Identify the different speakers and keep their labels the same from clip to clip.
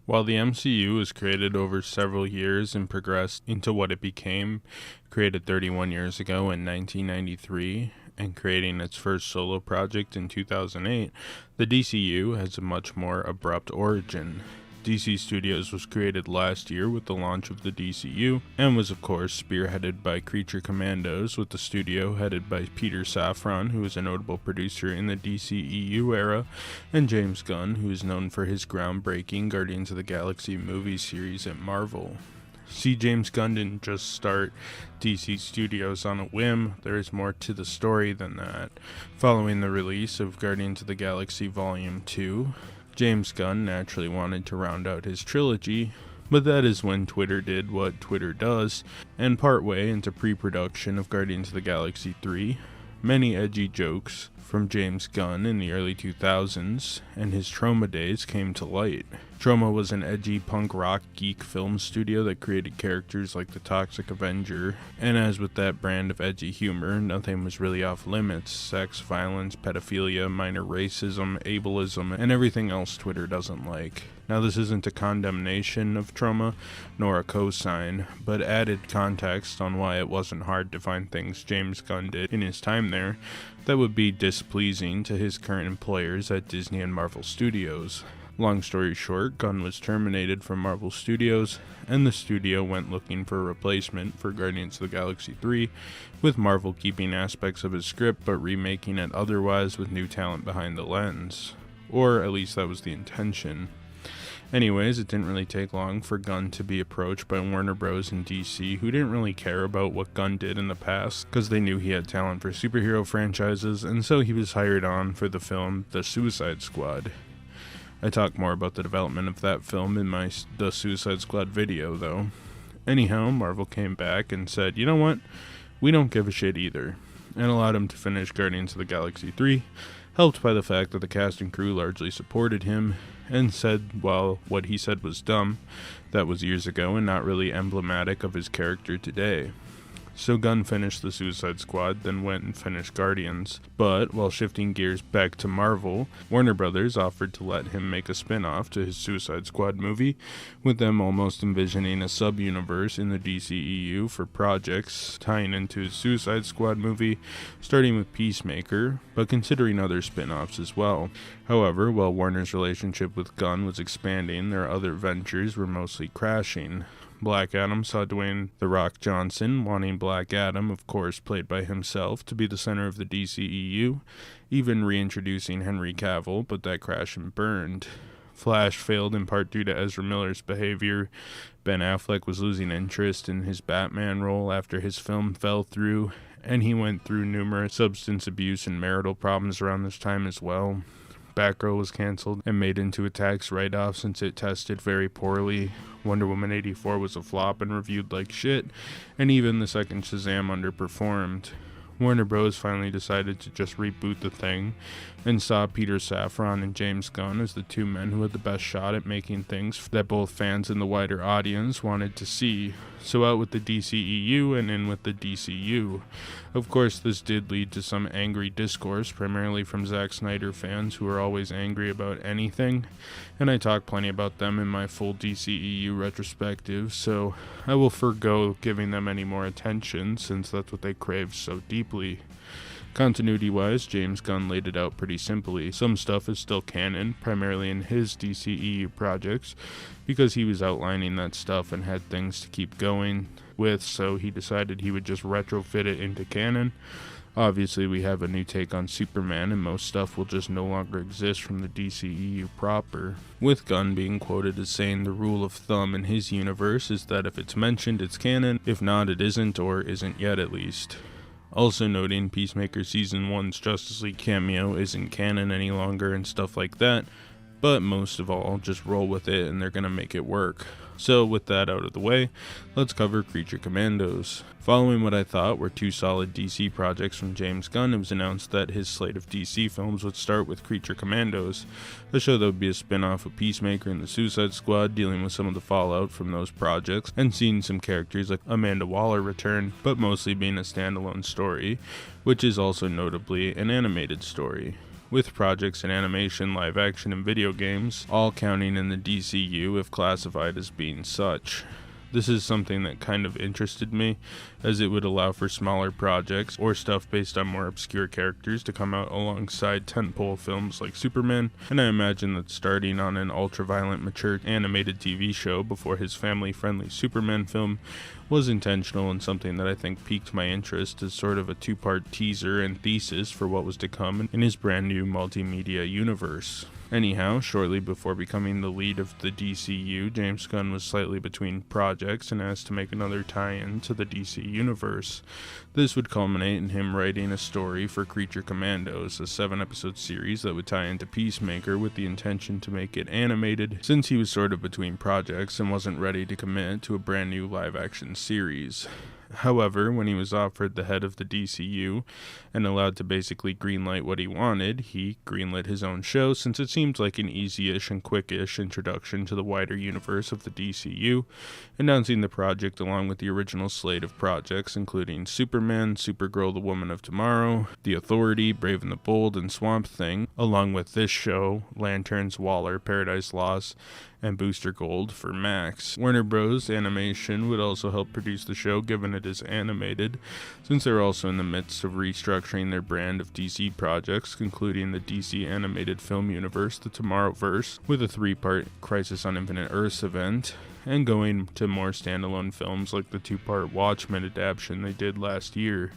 Speaker 1: While the MCU was created over several years and progressed into what it became, created 31 years ago in 1993, and creating its first solo project in 2008, the DCU has a much more abrupt origin. DC Studios was created last year with the launch of the DCU, and was of course spearheaded by Creature Commandos, with the studio headed by Peter Safran, who is a notable producer in the DCEU era, and James Gunn, who is known for his groundbreaking Guardians of the Galaxy movie series at Marvel. See, James Gunn didn't just start DC Studios on a whim. There is more to the story than that. Following the release of Guardians of the Galaxy Volume 2, James Gunn naturally wanted to round out his trilogy, but that is when Twitter did what Twitter does, and partway into pre-production of Guardians of the Galaxy 3, many edgy jokes from James Gunn in the early 2000s and his Troma days came to light. Troma was an edgy punk rock geek film studio that created characters like the Toxic Avenger, and as with that brand of edgy humor, nothing was really off limits. Sex, violence, pedophilia, minor racism, ableism, and everything else Twitter doesn't like. Now, this isn't a condemnation of Troma, nor a cosign, but added context on why it wasn't hard to find things James Gunn did in his time there that would be displeasing to his current employers at Disney and Marvel Studios. Long story short, Gunn was terminated from Marvel Studios, and the studio went looking for a replacement for Guardians of the Galaxy 3, with Marvel keeping aspects of his script but remaking it otherwise with new talent behind the lens. Or at least that was the intention. Anyways, it didn't really take long for Gunn to be approached by Warner Bros. And DC, who didn't really care about what Gunn did in the past, because they knew he had talent for superhero franchises, and so he was hired on for the film The Suicide Squad. I talk more about the development of that film in my The Suicide Squad video, though. Anyhow, Marvel came back and said, you know what, we don't give a shit either, and allowed him to finish Guardians of the Galaxy 3, helped by the fact that the cast and crew largely supported him, and said, well, what he said was dumb. That was years ago and not really emblematic of his character today. So Gunn finished The Suicide Squad, then went and finished Guardians. But, while shifting gears back to Marvel, Warner Brothers offered to let him make a spin-off to his Suicide Squad movie, with them almost envisioning a sub-universe in the DCEU for projects tying into his Suicide Squad movie, starting with Peacemaker, but considering other spin-offs as well. However, while Warner's relationship with Gunn was expanding, their other ventures were mostly crashing. Black Adam saw Dwayne "The Rock" Johnson wanting Black Adam, of course played by himself, to be the center of the DCEU, even reintroducing Henry Cavill, but that crashed and burned. Flash failed in part due to Ezra Miller's behavior. Ben Affleck was losing interest in his Batman role after his film fell through, and he went through numerous substance abuse and marital problems around this time as well. Batgirl was cancelled and made into a tax write-off since it tested very poorly. Wonder Woman 84 was a flop and reviewed like shit, and even the second Shazam underperformed. Warner Bros. Finally decided to just reboot the thing, and saw Peter Safran and James Gunn as the two men who had the best shot at making things that both fans and the wider audience wanted to see. So out with the DCEU and in with the DCU. Of course, this did lead to some angry discourse, primarily from Zack Snyder fans who are always angry about anything, and I talk plenty about them in my full DCEU retrospective, so I will forgo giving them any more attention since that's what they crave so deeply. Continuity-wise, James Gunn laid it out pretty simply. Some stuff is still canon, primarily in his DCEU projects, because he was outlining that stuff and had things to keep going with, so he decided he would just retrofit it into canon. Obviously, we have a new take on Superman, and most stuff will just no longer exist from the DCEU proper. With Gunn being quoted as saying the rule of thumb in his universe is that if it's mentioned, it's canon. If not, it isn't, or isn't yet at least. Also noting Peacemaker Season 1's Justice League cameo isn't canon any longer and stuff like that, but most of all, just roll with it and they're gonna make it work. So with that out of the way, let's cover Creature Commandos. Following what I thought were two solid DC projects from James Gunn, it was announced that his slate of DC films would start with Creature Commandos, a show that would be a spin-off of Peacemaker and the Suicide Squad, dealing with some of the fallout from those projects, and seeing some characters like Amanda Waller return, but mostly being a standalone story, which is also notably an animated story. with projects in animation, live action, and video games, all counting in the DCU if classified as being such. This is something that kind of interested me, as it would allow for smaller projects or stuff based on more obscure characters to come out alongside tentpole films like Superman, and I imagine that starting on an ultra-violent, mature animated TV show before his family-friendly Superman film was intentional and something that I think piqued my interest as sort of a two-part teaser and thesis for what was to come in his brand new multimedia universe. Anyhow, shortly before becoming the lead of the DCU, James Gunn was slightly between projects and asked to make another tie-in to the DC universe. This would culminate in him writing a story for Creature Commandos, a 7-episode series that would tie into Peacemaker with the intention to make it animated, since he was sort of between projects and wasn't ready to commit to a brand new live-action series. However, when he was offered the head of the DCU and allowed to basically greenlight what he wanted, he greenlit his own show since it seemed like an easy-ish and quick-ish introduction to the wider universe of the DCU, announcing the project along with the original slate of projects including Superman, Supergirl, The Woman of Tomorrow, The Authority, Brave and the Bold, and Swamp Thing, along with this show, Lanterns, Waller, Paradise Lost, and Booster Gold for Max. Warner Bros. Animation would also help produce the show given it is animated, since they're also in the midst of restructuring their brand of DC projects, concluding the DC animated film universe, the Tomorrowverse, with a 3-part Crisis on Infinite Earths event, and going to more standalone films like the 2-part Watchmen adaptation they did last year.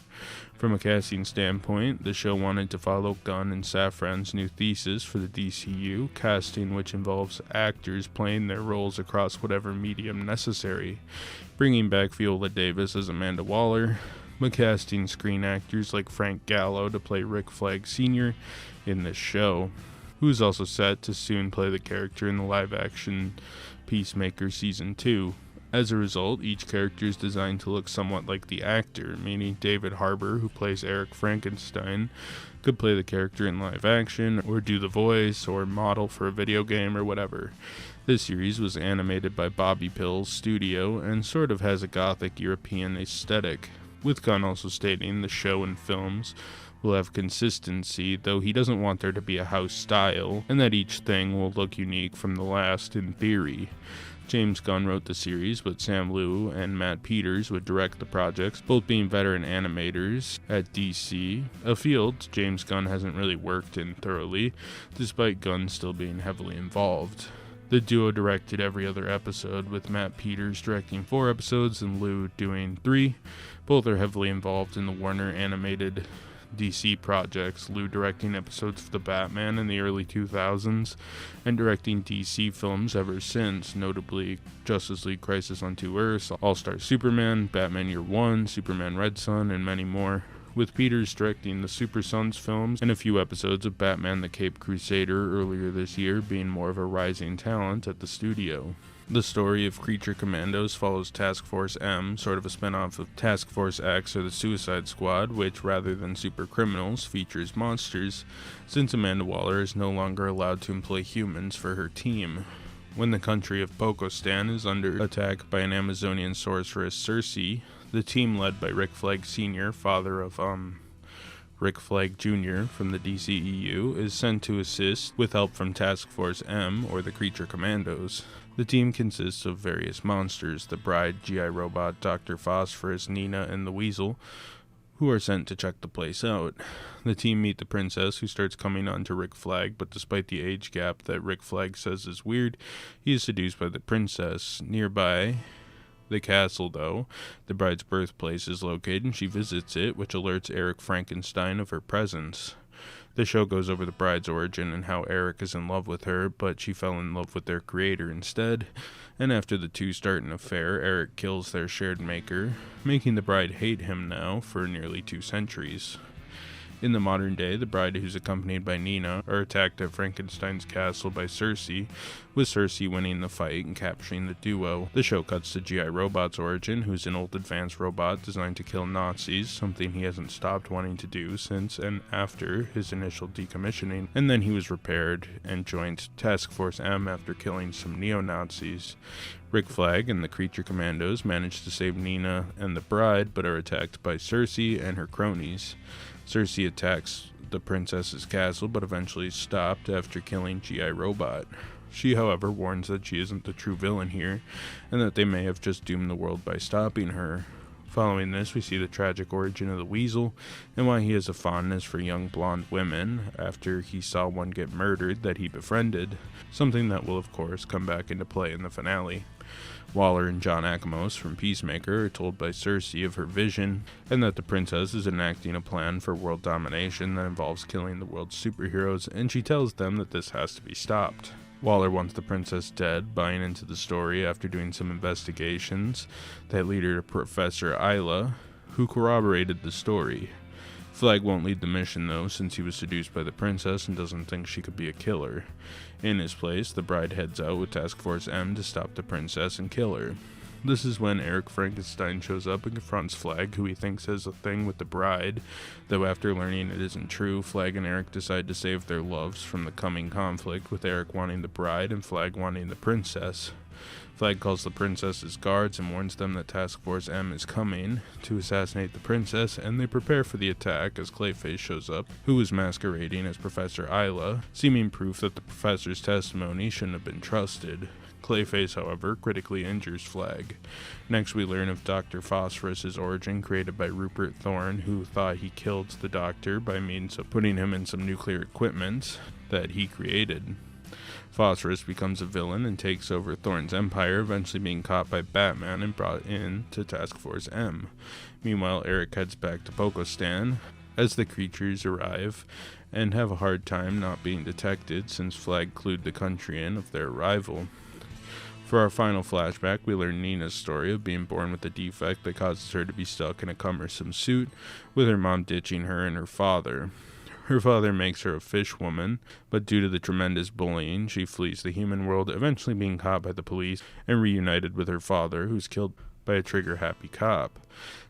Speaker 1: From a casting standpoint, the show wanted to follow Gunn and Safran's new thesis for the DCU, casting which involves actors playing their roles across whatever medium necessary, bringing back Viola Davis as Amanda Waller, but casting screen actors like Frank Gallo to play Rick Flag Sr. in this show, who is also set to soon play the character in the live-action Peacemaker Season 2. As a result, each character is designed to look somewhat like the actor, meaning David Harbour, who plays Eric Frankenstein, could play the character in live action, or do the voice, or model for a video game, or whatever. This series was animated by Bobby Pill's studio, and sort of has a gothic European aesthetic, with Gunn also stating the show and films will have consistency, though he doesn't want there to be a house style, and that each thing will look unique from the last in theory. James Gunn wrote the series, but Sam Liu and Matt Peters would direct the projects, both being veteran animators at DC, a field James Gunn hasn't really worked in thoroughly, despite Gunn still being heavily involved. The duo directed every other episode, with Matt Peters directing 4 episodes and Liu doing 3. Both are heavily involved in the Warner animated DC projects, Liu directing episodes for the Batman in the early 2000s and directing DC films ever since, notably Justice League Crisis on Two Earths, All-Star Superman, Batman Year One, Superman Red Son, and many more, with Peters directing the Super Sons films and a few episodes of Batman the Caped Crusader earlier this year, being more of a rising talent at the studio. The story of Creature Commandos follows Task Force M, sort of a spin-off of Task Force X or the Suicide Squad, which, rather than super criminals, features monsters, since Amanda Waller is no longer allowed to employ humans for her team. When the country of Pokostan is under attack by an Amazonian sorceress Circe, the team led by Rick Flag Sr., father of Rick Flag Jr. from the DCEU, is sent to assist with help from Task Force M, or the Creature Commandos. The team consists of various monsters, the Bride, G.I. Robot, Dr. Phosphorus, Nina, and the Weasel, who are sent to check the place out. The team meet the princess, who starts coming on to Rick Flag, but despite the age gap that Rick Flag says is weird, he is seduced by the princess. Nearby the castle, though, the bride's birthplace is located, and she visits it, which alerts Eric Frankenstein of her presence. The show goes over the bride's origin and how Eric is in love with her, but she fell in love with their creator instead, and after the two start an affair, Eric kills their shared maker, making the bride hate him now for nearly 2 centuries. In the modern day, the bride, who's accompanied by Nina, are attacked at Frankenstein's castle by Circe, with Circe winning the fight and capturing the duo. The show cuts to G.I. Robot's origin, who's an old advanced robot designed to kill Nazis, something he hasn't stopped wanting to do since and after his initial decommissioning, and then he was repaired and joined Task Force M after killing some neo-Nazis. Rick Flag and the Creature Commandos manage to save Nina and the bride, but are attacked by Circe and her cronies. Circe attacks the princess's castle, but eventually stopped after killing G.I. Robot. She, however, warns that she isn't the true villain here, and that they may have just doomed the world by stopping her. Following this, we see the tragic origin of the Weasel, and why he has a fondness for young blonde women after he saw one get murdered that he befriended, something that will of course come back into play in the finale. Waller and John Akamos from Peacemaker are told by Cersei of her vision, and that the princess is enacting a plan for world domination that involves killing the world's superheroes, and she tells them that this has to be stopped. Waller wants the princess dead, buying into the story after doing some investigations that lead her to Professor Isla, who corroborated the story. Flag won't lead the mission though, since he was seduced by the princess and doesn't think she could be a killer. In his place, the bride heads out with Task Force M to stop the princess and kill her. This is when Eric Frankenstein shows up and confronts Flag, who he thinks has a thing with the bride, though after learning it isn't true, Flag and Eric decide to save their loves from the coming conflict, with Eric wanting the bride and Flag wanting the princess. Flag calls the princess's guards and warns them that Task Force M is coming to assassinate the princess, and they prepare for the attack as Clayface shows up, who is masquerading as Professor Isla, seeming proof that the professor's testimony shouldn't have been trusted. Clayface, however, critically injures Flag. Next, we learn of Dr. Phosphorus's origin, created by Rupert Thorne, who thought he killed the Doctor by means of putting him in some nuclear equipment that he created. Phosphorus becomes a villain and takes over Thorne's empire, eventually being caught by Batman and brought in to Task Force M. Meanwhile, Eric heads back to Pokostan as the creatures arrive and have a hard time not being detected, since Flag clued the country in of their arrival. For our final flashback, we learn Nina's story of being born with a defect that causes her to be stuck in a cumbersome suit, with her mom ditching her and her father. Her father makes her a fish woman, but due to the tremendous bullying, she flees the human world, eventually being caught by the police and reunited with her father, who's killed by a trigger-happy cop.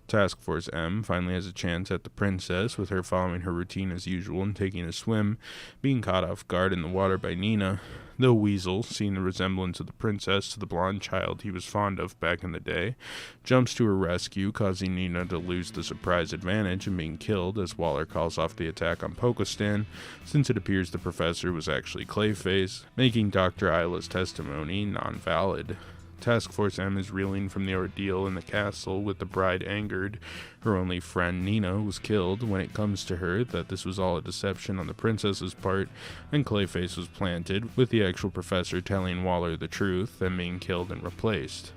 Speaker 1: Task Force M finally has a chance at the princess, with her following her routine as usual and taking a swim, being caught off guard in the water by Nina. The Weasel, seeing the resemblance of the princess to the blonde child he was fond of back in the day, jumps to her rescue, causing Nina to lose the surprise advantage and being killed as Waller calls off the attack on Pokostan, since it appears the professor was actually Clayface, making Dr. Isla's testimony non-valid. Task Force M is reeling from the ordeal in the castle, with the bride angered. Her only friend, Nina, was killed when it comes to her that this was all a deception on the princess's part, and Clayface was planted, with the actual professor telling Waller the truth and being killed and replaced.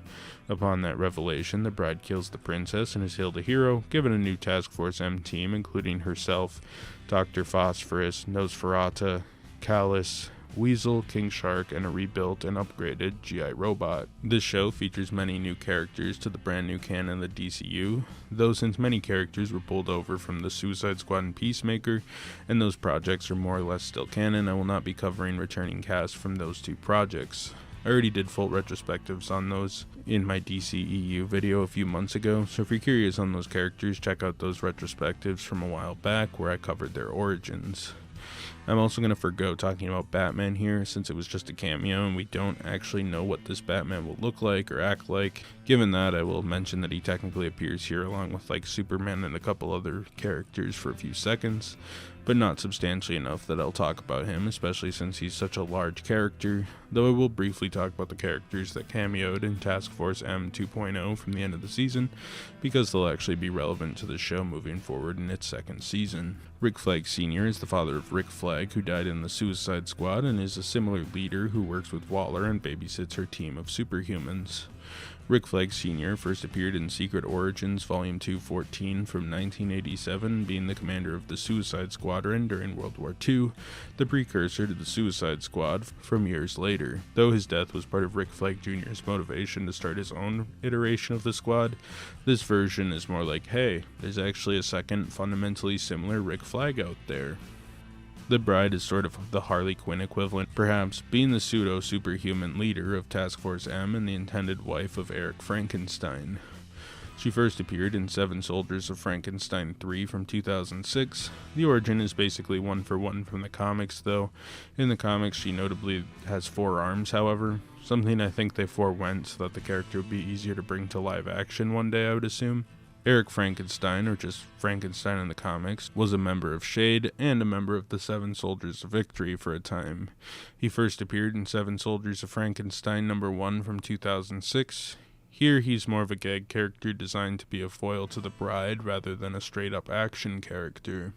Speaker 1: Upon that revelation, the bride kills the princess and is hailed a hero, given a new Task Force M team, including herself, Dr. Phosphorus, Nosferatu, Callus, Weasel, King Shark, and a rebuilt and upgraded G.I. Robot. This show features many new characters to the brand new canon of the DCU, though since many characters were pulled over from the Suicide Squad and Peacemaker, and those projects are more or less still canon, I will not be covering returning cast from those two projects. I already did full retrospectives on those in my DCEU video a few months ago, so if you're curious on those characters, check out those retrospectives from a while back where I covered their origins. I'm also going to forgo talking about Batman here, since it was just a cameo and we don't actually know what this Batman will look like or act like. Given that, I will mention that he technically appears here along with like Superman and a couple other characters for a few seconds, but not substantially enough that I'll talk about him, especially since he's such a large character, though I will briefly talk about the characters that cameoed in Task Force M 2.0 from the end of the season, because they'll actually be relevant to the show moving forward in its second season. Rick Flag Sr. is the father of Rick Flag, who died in the Suicide Squad, and is a similar leader who works with Waller and babysits her team of superhumans. Rick Flag Sr. first appeared in Secret Origins Volume 214 from 1987, being the commander of the Suicide Squadron during World War II, the precursor to the Suicide Squad from years later. Though his death was part of Rick Flag Jr.'s motivation to start his own iteration of the squad, this version is more like, hey, there's actually a second fundamentally similar Rick Flag out there. The bride is sort of the Harley Quinn equivalent, perhaps being the pseudo-superhuman leader of Task Force M and the intended wife of Eric Frankenstein. She first appeared in Seven Soldiers of Frankenstein 3 from 2006. The origin is basically one for one from the comics, though. In the comics, she notably has 4 arms, however, something I think they forewent so that the character would be easier to bring to live action one day, I would assume. Eric Frankenstein, or just Frankenstein in the comics, was a member of SHADE and a member of the Seven Soldiers of Victory for a time. He first appeared in Seven Soldiers of Frankenstein #1 from 2006. Here he's more of a gag character designed to be a foil to the Bride rather than a straight-up action character.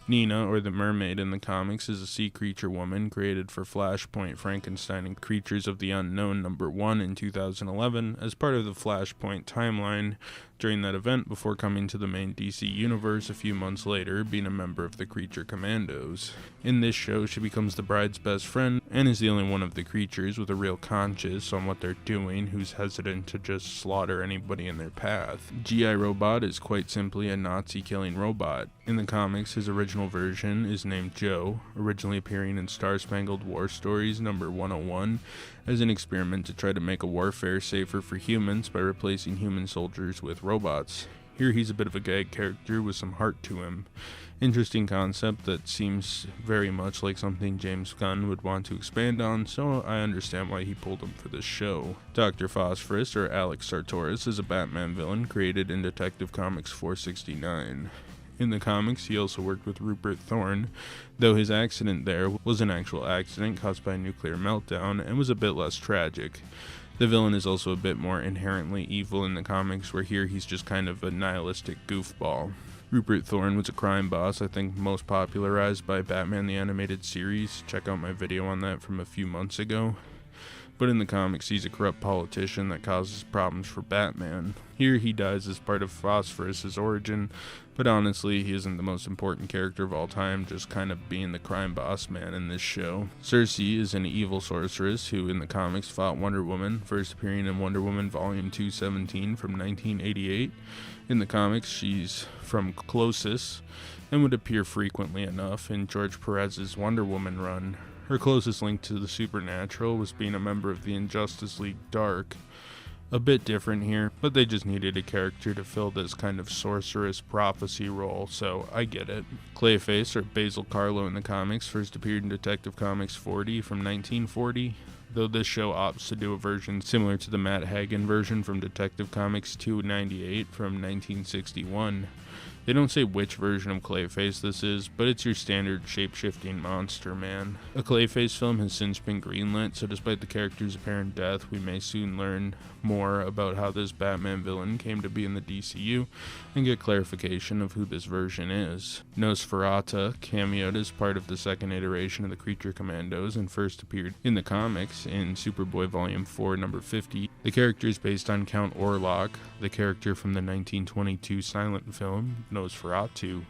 Speaker 1: Nina, or the Mermaid in the comics, is a sea creature woman created for Flashpoint Frankenstein and Creatures of the Unknown #1 in 2011 as part of the Flashpoint timeline during that event before coming to the main DC universe a few months later, being a member of the creature Commandos. In this show, she becomes the Bride's best friend and is the only one of the creatures with a real conscience on what they're doing, who's hesitant to just slaughter anybody in their path. G.I. Robot is quite simply a Nazi-killing robot. In the comics, his original version is named Joe, originally appearing in Star-Spangled War Stories #101 as an experiment to try to make a warfare safer for humans by replacing human soldiers with robots. Here he's a bit of a gag character with some heart to him. Interesting concept that seems very much like something James Gunn would want to expand on, so I understand why he pulled him for this show. Dr. Phosphorus, or Alex Sartoris, is a Batman villain created in Detective Comics 469. In the comics, he also worked with Rupert Thorne, though his accident there was an actual accident caused by a nuclear meltdown and was a bit less tragic. The villain is also a bit more inherently evil in the comics, where here he's just kind of a nihilistic goofball. Rupert Thorne was a crime boss, I think most popularized by Batman the Animated Series. Check out my video on that from a few months ago. But in the comics, he's a corrupt politician that causes problems for Batman. Here he dies as part of Phosphorus' origin, but honestly, he isn't the most important character of all time, just kind of being the crime boss man in this show. Cersei is an evil sorceress who in the comics fought Wonder Woman, first appearing in Wonder Woman Volume 217 from 1988. In the comics, she's from Colossus and would appear frequently enough in George Perez's Wonder Woman run. Her closest link to the supernatural was being a member of the Injustice League Dark. A bit different here, but they just needed a character to fill this kind of sorceress prophecy role, so I get it. Clayface, or Basil Carlo in the comics, first appeared in Detective Comics 40 from 1940, though this show opts to do a version similar to the Matt Hagen version from Detective Comics 298 from 1961. They don't say which version of Clayface this is, but it's your standard shape-shifting monster man. A Clayface film has since been greenlit, so despite the character's apparent death, we may soon learn more about how this Batman villain came to be in the DCU and get clarification of who this version is. Nosferatu cameoed as part of the second iteration of the Creature Commandos and first appeared in the comics in Superboy Volume 4, number 50. The character is based on Count Orlok, the character from the 1922 silent film Nosferatu.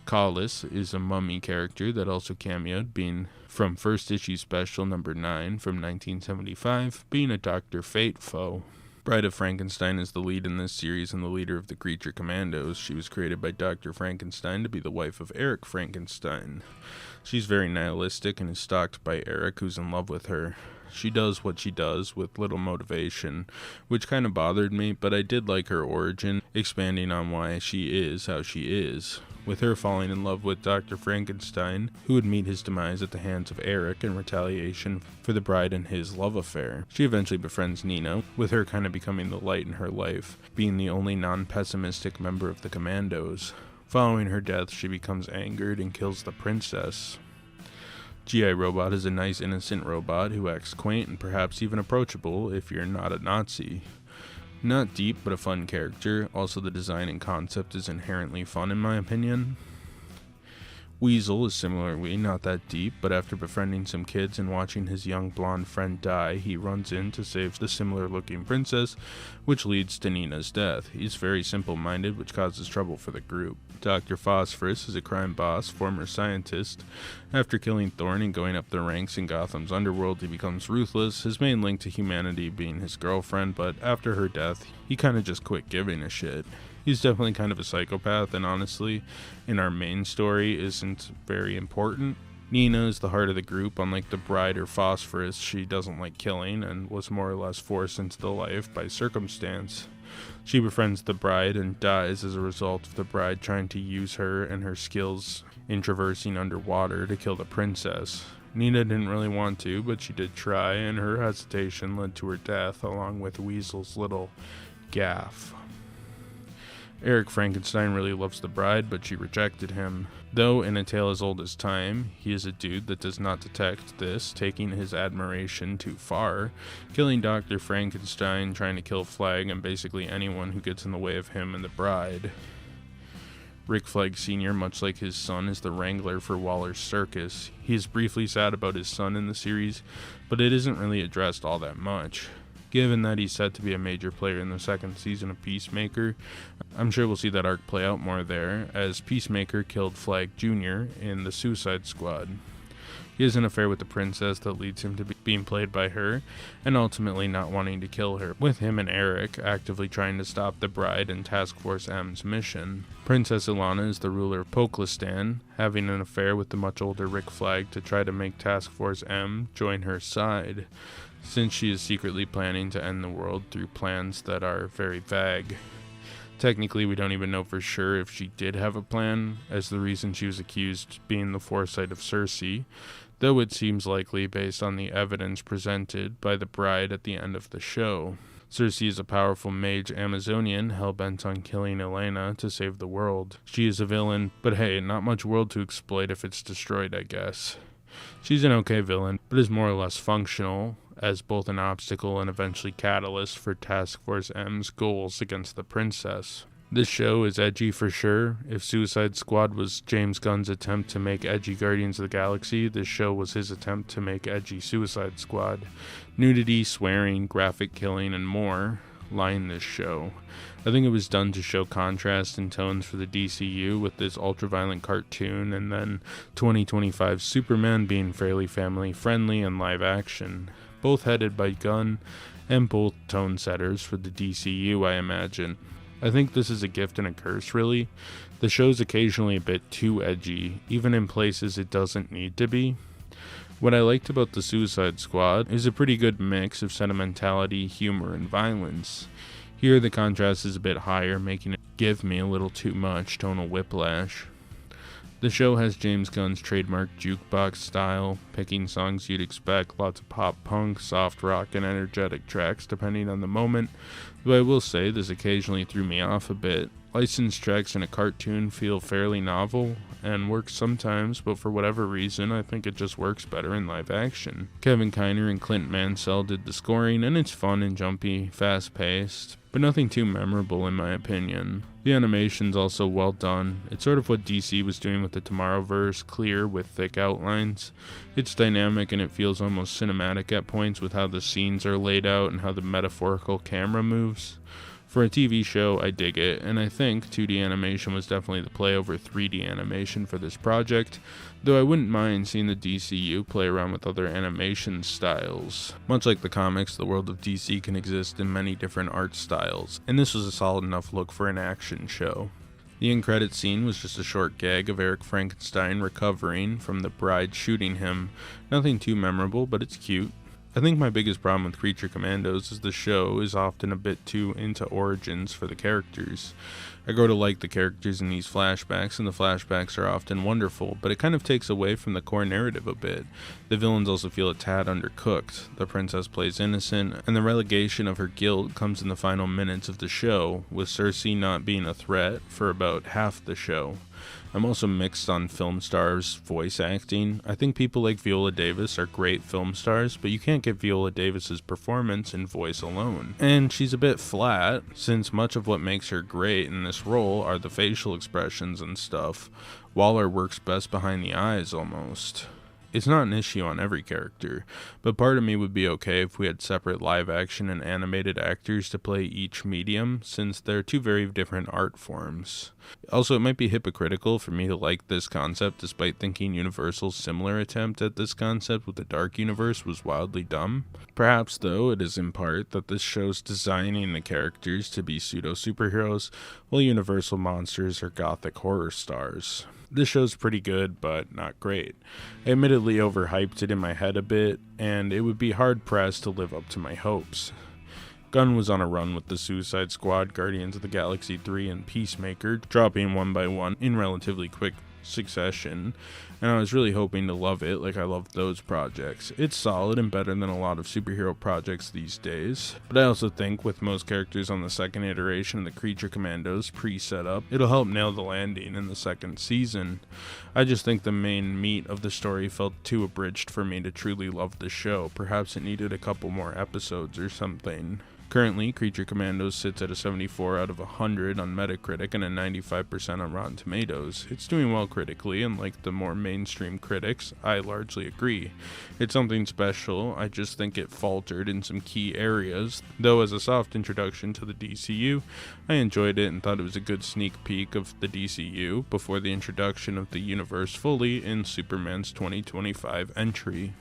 Speaker 1: Collis is a mummy character that also cameoed, being from first issue special number 9 from 1975, being a Dr. Fate foe. Bride of Frankenstein is the lead in this series and the leader of the Creature Commandos. She was created by Dr. Frankenstein to be the wife of Eric Frankenstein. She's very nihilistic and is stalked by Eric, who's in love with her. She does what she does with little motivation, which kind of bothered me, but I did like her origin, expanding on why she is how she is, with her falling in love with Dr. Frankenstein, who would meet his demise at the hands of Eric in retaliation for the Bride and his love affair. She eventually befriends Nina, with her kind of becoming the light in her life, being the only non-pessimistic member of the Commandos. Following her death, she becomes angered and kills the princess. G.I. Robot is a nice, innocent robot who acts quaint and perhaps even approachable if you're not a Nazi. Not deep, but a fun character. Also, the design and concept is inherently fun in my opinion. Weasel is similarly not that deep, but after befriending some kids and watching his young blonde friend die, he runs in to save the similar-looking princess, which leads to Nina's death. He's very simple-minded, which causes trouble for the group. Dr. Phosphorus is a crime boss, former scientist. After killing Thorne and going up the ranks in Gotham's underworld, he becomes ruthless, his main link to humanity being his girlfriend, but after her death, he kinda just quit giving a shit. He's definitely kind of a psychopath, and honestly, in our main story, isn't very important. Nina is the heart of the group. Unlike the Bride or Phosphorus, she doesn't like killing and was more or less forced into the life by circumstance. She befriends the Bride and dies as a result of the Bride trying to use her and her skills in traversing underwater to kill the princess. Nina didn't really want to, but she did try, and her hesitation led to her death, along with Weasel's little gaffe. Eric Frankenstein really loves the bride, but she rejected him. Though in a tale as old as time, he is a dude that does not detect this, taking his admiration too far, killing Dr. Frankenstein, trying to kill Flag, and basically anyone who gets in the way of him and the bride. Rick Flag Sr., much like his son, is the wrangler for Waller's circus. He is briefly sad about his son in the series, but it isn't really addressed all that much. Given that he's set to be a major player in the second season of Peacemaker, I'm sure we'll see that arc play out more there, as Peacemaker killed Flag Jr. in the Suicide Squad. He has an affair with the princess that leads him to being played by her, and ultimately not wanting to kill her, with him and Eric actively trying to stop the bride and Task Force M's mission. Princess Ilana is the ruler of Poklistan, having an affair with the much older Rick Flag to try to make Task Force M join her side, since she is secretly planning to end the world through plans that are very vague. Technically, we don't even know for sure if she did have a plan, as the reason she was accused being the foresight of Cersei, though it seems likely based on the evidence presented by the bride at the end of the show. Cersei is a powerful mage Amazonian hell-bent on killing Elena to save the world. She is a villain, but hey, not much world to exploit if it's destroyed, I guess. She's an okay villain, but is more or less functional, as both an obstacle and eventually catalyst for Task Force M's goals against the princess. This show is edgy for sure. If Suicide Squad was James Gunn's attempt to make edgy Guardians of the Galaxy, this show was his attempt to make edgy Suicide Squad. Nudity, swearing, graphic killing, and more line this show. I think it was done to show contrast and tones for the DCU with this ultra-violent cartoon, and then 2025 Superman being fairly family-friendly and live action. Both headed by Gunn, and both tone setters for the DCU, I imagine. I think this is a gift and a curse, really. The show's occasionally a bit too edgy, even in places it doesn't need to be. What I liked about the Suicide Squad is a pretty good mix of sentimentality, humor, and violence. Here the contrast is a bit higher, making it give me a little too much tonal whiplash. The show has James Gunn's trademark jukebox style, picking songs you'd expect, lots of pop punk, soft rock, and energetic tracks depending on the moment, though I will say this occasionally threw me off a bit. Licensed tracks in a cartoon feel fairly novel, and work sometimes, but for whatever reason, I think it just works better in live action. Kevin Kiner and Clint Mansell did the scoring, and it's fun and jumpy, fast-paced, but nothing too memorable in my opinion. The animation's also well done. It's sort of what DC was doing with the Tomorrowverse, clear with thick outlines. It's dynamic and it feels almost cinematic at points with how the scenes are laid out and how the metaphorical camera moves. For a TV show, I dig it, and I think 2D animation was definitely the play over 3D animation for this project, though I wouldn't mind seeing the DCU play around with other animation styles. Much like the comics, the world of DC can exist in many different art styles, and this was a solid enough look for an action show. The end credits scene was just a short gag of Eric Frankenstein recovering from the bride shooting him. Nothing too memorable, but it's cute. I think my biggest problem with Creature Commandos is the show is often a bit too into origins for the characters. I grow to like the characters in these flashbacks, and the flashbacks are often wonderful, but it kind of takes away from the core narrative a bit. The villains also feel a tad undercooked. The princess plays innocent, and the relegation of her guilt comes in the final minutes of the show, with Cersei not being a threat for about half the show. I'm also mixed on film stars' voice acting. I think people like Viola Davis are great film stars, but you can't get Viola Davis's performance in voice alone. And she's a bit flat, since much of what makes her great in this role are the facial expressions and stuff. Waller works best behind the eyes, almost. It's not an issue on every character, but part of me would be okay if we had separate live action and animated actors to play each medium, since they're two very different art forms. Also, it might be hypocritical for me to like this concept despite thinking Universal's similar attempt at this concept with the Dark Universe was wildly dumb. Perhaps, though, it is in part that this show's designing the characters to be pseudo-superheroes, while Universal monsters are gothic horror stars. This show's pretty good, but not great. I admittedly overhyped it in my head a bit, and it would be hard-pressed to live up to my hopes. Gunn was on a run with the Suicide Squad, Guardians of the Galaxy 3, and Peacemaker, dropping one by one in relatively quick Succession, and I was really hoping to love it like I loved those projects. It's solid and better than a lot of superhero projects these days, but I also think with most characters on the second iteration of the Creature Commandos pre-setup, it'll help nail the landing in the second season. I just think the main meat of the story felt too abridged for me to truly love the show. Perhaps it needed a couple more episodes or something. Currently, Creature Commandos sits at a 74 out of 100 on Metacritic and a 95% on Rotten Tomatoes. It's doing well critically, and like the more mainstream critics, I largely agree. It's something special, I just think it faltered in some key areas, though as a soft introduction to the DCU, I enjoyed it and thought it was a good sneak peek of the DCU before the introduction of the universe fully in Superman's 2025 entry.